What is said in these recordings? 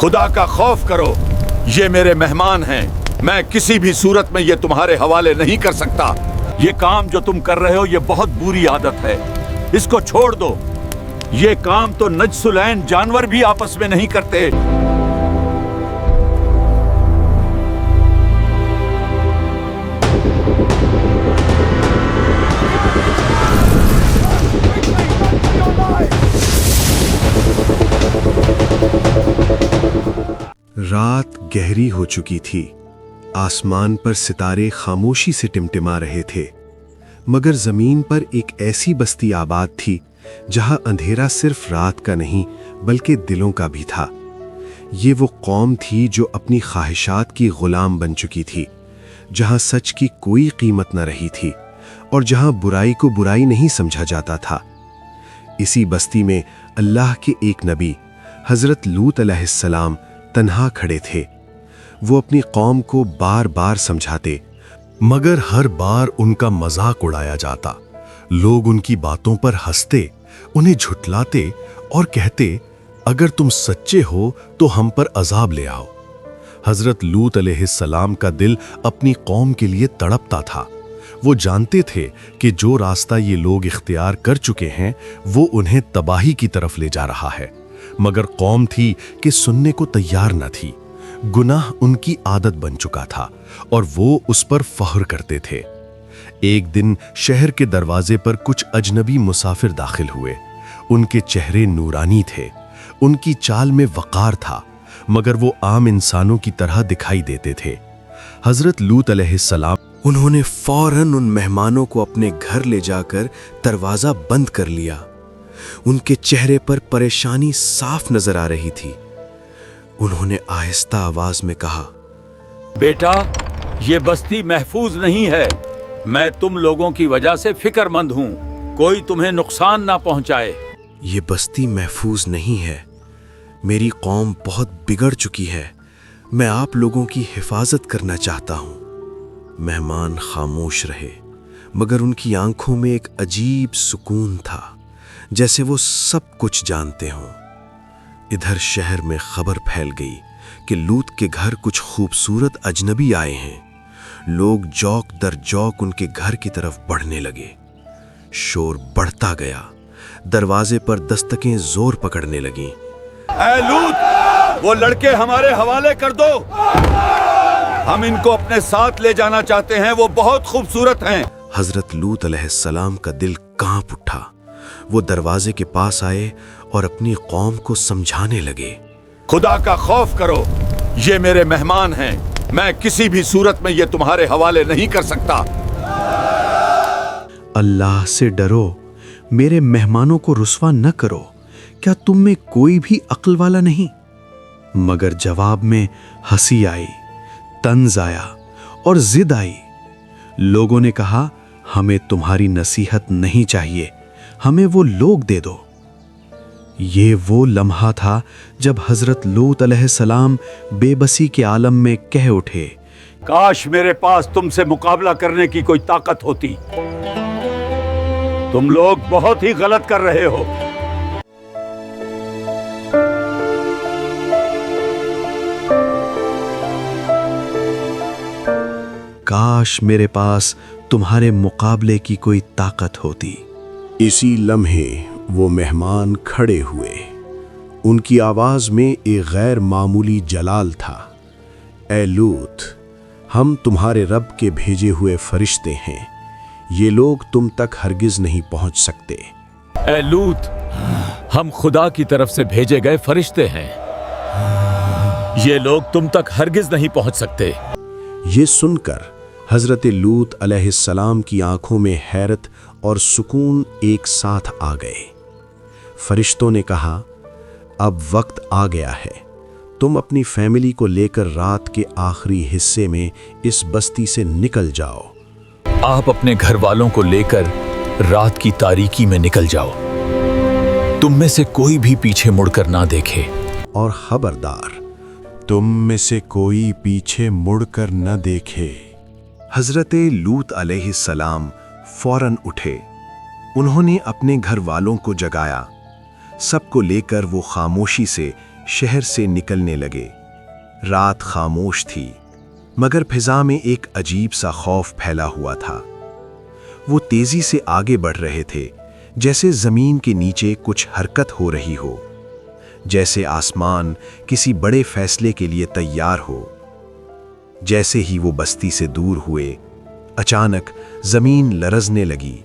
खुदा का खौफ करो, ये मेरे मेहमान हैं। मैं किसी भी सूरत में ये तुम्हारे हवाले नहीं कर सकता। ये काम जो तुम कर रहे हो ये बहुत बुरी आदत है, इसको छोड़ दो। ये काम तो नजसुलैन जानवर भी आपस में नहीं करते। रात गहरी हो चुकी थी। आसमान पर सितारे खामोशी से टिमटिमा रहे थे, मगर जमीन पर एक ऐसी बस्ती आबाद थी जहां अंधेरा सिर्फ रात का नहीं बल्कि दिलों का भी था। ये वो कौम थी जो अपनी ख्वाहिशात की गुलाम बन चुकी थी, जहां सच की कोई कीमत न रही थी और जहां बुराई को बुराई नहीं समझा जाता था। इसी बस्ती में अल्लाह के एक नबी हजरत लूत अलैहिस्सलाम तन्हा खड़े थे। वो अपनी कौम को बार बार समझाते, मगर हर बार उनका मजाक उड़ाया जाता। लोग उनकी बातों पर हंसते, उन्हें झुठलाते और कहते, अगर तुम सच्चे हो तो हम पर अजाब ले आओ। हजरत लूत अलैहिस्सलाम का दिल अपनी कौम के लिए तड़पता था। वो जानते थे कि जो रास्ता ये लोग इख्तियार कर चुके हैं वो उन्हें तबाही की तरफ ले जा रहा है, मगर कौम थी कि सुनने को तैयार न थी। गुनाह उनकी आदत बन चुका था और वो उस पर फख्र करते थे। एक दिन शहर के दरवाजे पर कुछ अजनबी मुसाफिर दाखिल हुए। उनके चेहरे नूरानी थे, उनकी चाल में वक़ार था, मगर वो आम इंसानों की तरह दिखाई देते थे। हजरत लूत अलैहिस्सलाम उन्होंने फौरन उन मेहमानों को अपने घर ले जाकर दरवाज़ा बंद कर लिया। उनके चेहरे पर परेशानी साफ नजर आ रही थी। उन्होंने आहिस्ता आवाज में कहा, बेटा, ये बस्ती महफूज नहीं है। मैं तुम लोगों की वजह से फिक्रमंद हूँ, कोई तुम्हें नुकसान ना पहुंचाए। ये बस्ती महफूज नहीं है। मेरी कौम बहुत बिगड़ चुकी है। मैं आप लोगों की हिफाजत करना चाहता हूँ। मेहमान खामोश रहे, मगर उनकी आंखों में एक अजीब सुकून था, जैसे वो सब कुछ जानते हों। इधर शहर में खबर फैल गई कि लूत के घर कुछ खूबसूरत अजनबी आए हैं। लोग जौक दर जौक उनके घर की तरफ बढ़ने लगे। शोर बढ़ता गया। दरवाजे पर दस्तकें जोर पकड़ने लगीं। ऐ लूत, वो लड़के हमारे हवाले कर दो। हम इनको अपने साथ ले जाना चाहते हैं, वो बहुत खूबसूरत हैं। हजरत लूत अलैहिस्सलाम का दिल कांप उठा। वो दरवाजे के पास आए और अपनी कौम को समझाने लगे, खुदा का खौफ करो, ये मेरे मेहमान हैं। मैं किसी भी सूरत में ये तुम्हारे हवाले नहीं कर सकता। अल्लाह से डरो, मेरे मेहमानों को रुस्वा न करो। क्या तुम में कोई भी अक्ल वाला नहीं? मगर जवाब में हंसी आई, तंज आया और जिद आई। लोगों ने कहा, हमें तुम्हारी नसीहत नहीं चाहिए, हमें वो लोग दे दो। ये वो लम्हा था जब हजरत लूत अलैहिस्सलाम बेबसी के आलम में कह उठे, काश मेरे पास तुमसे मुकाबला करने की कोई ताकत होती। तुम लोग बहुत ही गलत कर रहे हो। काश मेरे पास तुम्हारे मुकाबले की कोई ताकत होती। इसी लम्हे वो मेहमान खड़े हुए। उनकी आवाज में एक गैर मामूली जलाल था। ऐ लूत, हम तुम्हारे रब के भेजे हुए फरिश्ते हैं। ये लोग तुम तक हरगिज नहीं पहुंच सकते। ऐ लूत, हम खुदा की तरफ से भेजे गए फरिश्ते हैं। ये लोग तुम तक हरगिज नहीं पहुंच सकते। ये सुनकर हजरत लूत अलैहिस्सलाम की आंखों में हैरत और सुकून एक साथ आ गए। फरिश्तों ने कहा, अब वक्त आ गया है, तुम अपनी फैमिली को लेकर रात के आखिरी हिस्से में इस बस्ती से निकल जाओ। आप अपने घर वालों को लेकर रात की तारीकी में निकल जाओ। तुम में से कोई भी पीछे मुड़कर ना देखे। और खबरदार, तुम में से कोई पीछे मुड़कर न देखे। हजरत लूत अलैहिस्सलाम फौरन उठे। उन्होंने अपने घर वालों को जगाया। सबको लेकर वो खामोशी से शहर से निकलने लगे। रात खामोश थी, मगर फिजा में एक अजीब सा खौफ फैला हुआ था। वो तेजी से आगे बढ़ रहे थे, जैसे जमीन के नीचे कुछ हरकत हो रही हो, जैसे आसमान किसी बड़े फैसले के लिए तैयार हो। जैसे ही वो बस्ती से दूर हुए, अचानक जमीन लरजने लगी।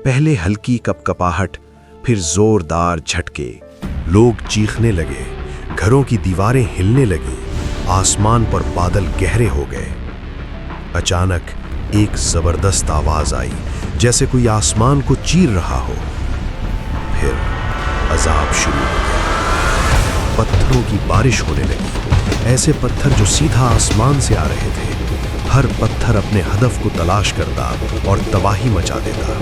पहले हल्की कपकपाहट, फिर जोरदार झटके। लोग चीखने लगे, घरों की दीवारें हिलने लगी, आसमान पर बादल गहरे हो गए। अचानक एक जबरदस्त आवाज आई, जैसे कोई आसमान को चीर रहा हो। फिर अजाब शुरू हो गया। पत्थरों की बारिश होने लगी, ऐसे पत्थर जो सीधा आसमान से आ रहे थे। हर पत्थर अपने हदफ को तलाश करता और तबाही मचा देता।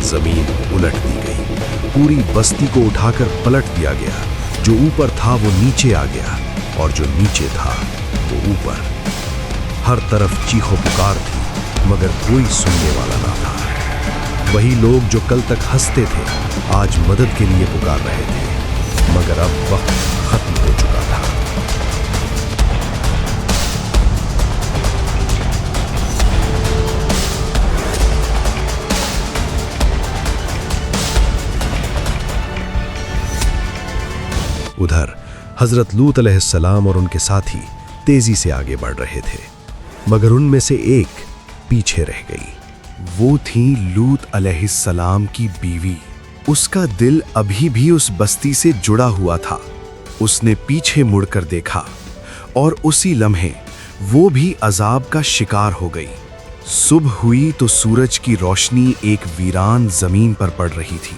जमीन उलट दी गई, पूरी बस्ती को उठाकर पलट दिया गया। जो ऊपर था वो नीचे आ गया, और जो नीचे था वो ऊपर। हर तरफ चीखो पुकार थी, मगर कोई सुनने वाला ना था। वही लोग जो कल तक हंसते थे, आज मदद के लिए पुकार रहे थे, मगर अब वक्त खत्म हो चुका था। उधर हजरत लूत अलैहिस्सलाम और उनके साथी तेजी से आगे बढ़ रहे थे, मगर उनमें से एक पीछे रह गई। वो थी लूत अलैहिस्सलाम की बीवी। उसका दिल अभी भी उस बस्ती से जुड़ा हुआ था। उसने पीछे मुड़कर देखा, और उसी लम्हे वो भी अजाब का शिकार हो गई। सुबह हुई तो सूरज की रोशनी एक वीरान जमीन पर पड़ रही थी।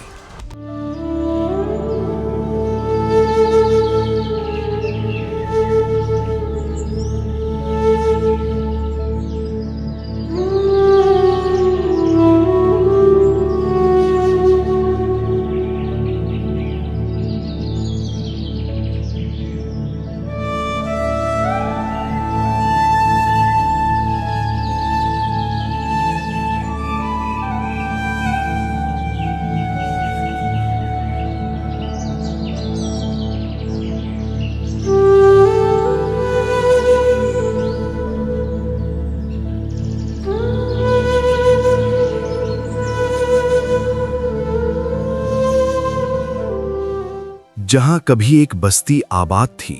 जहां कभी एक बस्ती आबाद थी,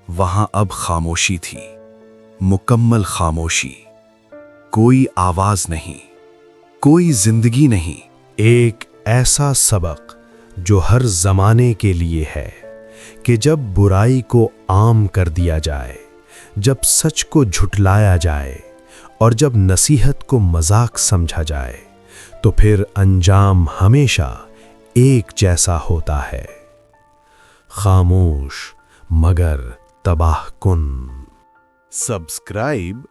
वहां अब खामोशी थी, मुकम्मल खामोशी। कोई आवाज नहीं, कोई जिंदगी नहीं। एक ऐसा सबक जो हर जमाने के लिए है कि जब बुराई को आम कर दिया जाए, जब सच को झुठलाया जाए, और जब नसीहत को मजाक समझा जाए, तो फिर अंजाम हमेशा एक जैसा होता है, खामोश मगर तबाह कुन। सब्सक्राइब